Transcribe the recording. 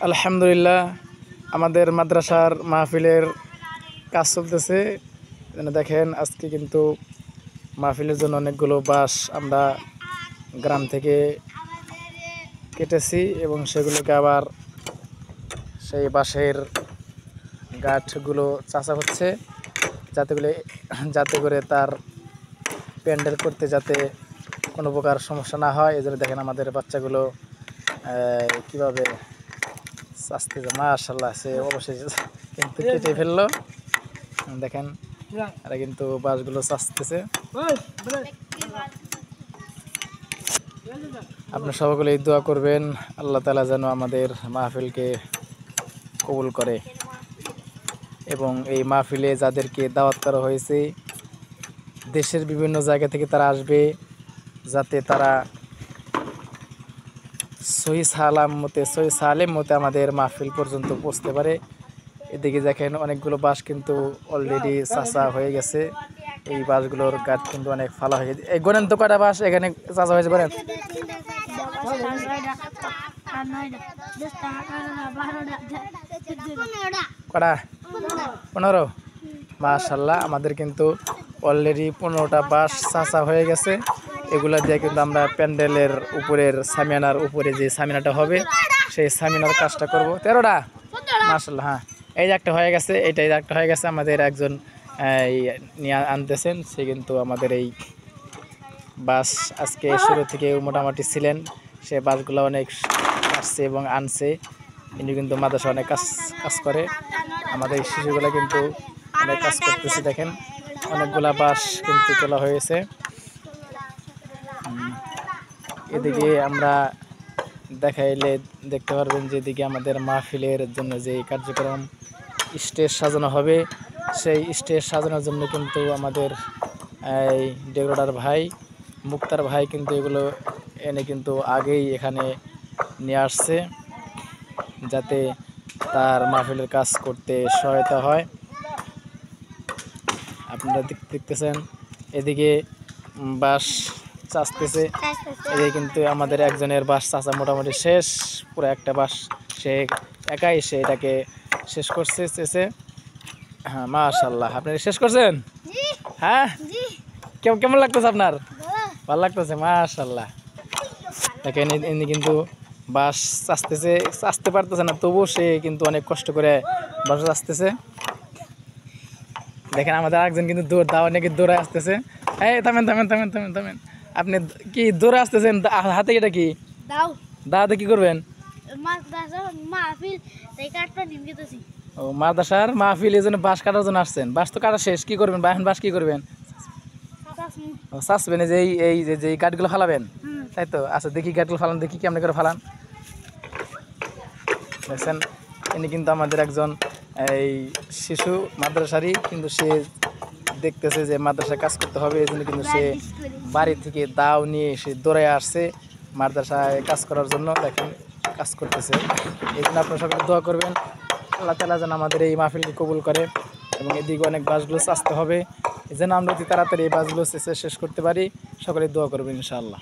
আলহামদুলিল্লাহ আমাদের মাদ্রাসার মাহফিলের কাজ চলতেছে। দেখেন আজকে কিন্তু মাহফিলের জন্য অনেকগুলো বাঁশ আমরা গ্রাম থেকে কেটেছি এবং সেগুলোকে আবার সেই বাঁশের গাঁটগুলো চাঁচা হচ্ছে যাতে করে তার প্যান্ডেল করতে যাতে কোনো প্রকার সমস্যা না হয়। এই জন্য দেখেন আমাদের বাচ্চাগুলো কীভাবে চাচতেছে। মাশাআল্লাহ, সে অবশ্যই কিন্তু কেটে ফেললো। দেখেন এরা কিন্তু বাঁশগুলো চাচতেছে। আপনার সকলেই দোয়া করবেন আল্লাহ তাআলা যেন আমাদের মাহফিলকে কবুল করে এবং এই মাহফিলে যাদেরকে দাওয়াত করা হয়েছে দেশের বিভিন্ন জায়গা থেকে তারা আসবে, যাতে তারা সহি সালেম মতে আমাদের মাহফিল পর্যন্ত পৌঁছতে পারে। এদিকে দেখেন অনেকগুলো বাঁশ কিন্তু অলরেডি চাচা হয়ে গেছে। এই বাঁশগুলোর গাছ কিন্তু অনেক ফালা হয়ে গেছে। এই গণেন তো কটা বাঁশ এখানে চাচা হয়েছে, গণেন কটা? 15। মাশাআল্লাহ, আমাদের কিন্তু অলরেডি 15টা বাঁশ চাচা হয়ে গেছে। এগুলা দিয়ে কিন্তু আমরা প্যান্ডেলের উপরের সামিয়ানার উপরে যে সামিয়ানাটা হবে সেই সামিয়ানার কাজটা করব। 13টা মাশাআল্লাহ। হ্যাঁ, এই যে একটা হয়ে গেছে, এই যে একটা হয়ে গেছে। আমাদের একজন নিয়ে আনতেছেন, সে কিন্তু আমাদের এই বাস আজকে শুরু থেকে মোটামুটি ছিলেন। সে বাসগুলো অনেক আসছে এবং আনছে। ইনি কিন্তু মাদ্রাসা অনেক কাজ করে। আমাদের এই শিশুগুলো কিন্তু অনেক কাজ করতেছে। দেখেন অনেকগুলা বাস কিন্তু তোলা হয়েছে। এদিকে আমরা দেখাইলে দেখতে পারবেন যে এদিকে আমাদের মাহফিলের জন্য যে কার্যক্রম স্টেজ সাজানো হবে, সেই স্টেজ সাজানোর জন্য কিন্তু আমাদের এই ডেকোরেটর ভাই মুক্তার ভাই কিন্তু এগুলো এনে কিন্তু আগেই এখানে নিয়ে আসছে, যাতে তার মাহফিলের কাজ করতে সহায়তা হয়। আপনারা দেখতেছেন এদিকে বাঁশ চাচতেছে। এদিকে কিন্তু আমাদের একজনের বাঁশ চাচা মোটামুটি শেষ, পুরো একটা বাঁশ সে একাই সে এটাকে শেষ করছে চেষে। হ্যাঁ মাশাআল্লাহ, আপনি শেষ করছেন? হ্যাঁ, কেমন লাগতেছে আপনার? ভালো লাগতেছে মাশাআল্লাহ। দেখেন ইনি কিন্তু বাঁশ চাচতে পারতেছে না, তবুও সে কিন্তু অনেক কষ্ট করে বাঁশ চাচতেছে। দেখেন আমাদের আরেকজন কিন্তু নাকি দৌড়ে আসতেছে। এই থামেন, আপনি কি দৌড়ে আসতেছেন? হাতে এটা কি দাওতে কি করবেন? ও মাদ্রাসার মাহফিল, এই জন্য বাঁশ কাটার জন্য আসছেন। বাঁশ তো কাটা শেষ, কি করবেন এখন? বাঁশ কি করবেন? চাচবেন এই যে কাঠগুলো ফালাবেন, তাই তো? আচ্ছা দেখি কাঠগুলো ফালান, দেখি কেমন করে ফালান। দেখছেন ইনি কিন্তু আমাদের একজন এই শিশু মাদ্রাসারই, কিন্তু সে দেখতেছে যে মাদ্রাসায় কাজ করতে হবে, এই জন্য কিন্তু সে বাড়ি থেকে দাও নিয়ে সে দৌড়ে আসছে মাদ্রাসায় কাজ করার জন্য। দেখেন কাজ করতেছে। এই জন্য আপনারা সকলে দোয়া করবেন আল্লাহ তাআলা যেন আমাদের এই মাহফিলকে কবুল করে এবং এদিকে অনেক বাসগুলো আসতে হবে, এই জন্য আমরা অতি তাড়াতাড়ি এই বাসগুলো শেষ করতে পারি। সকলে দোয়া করবেন ইনশাআল্লাহ।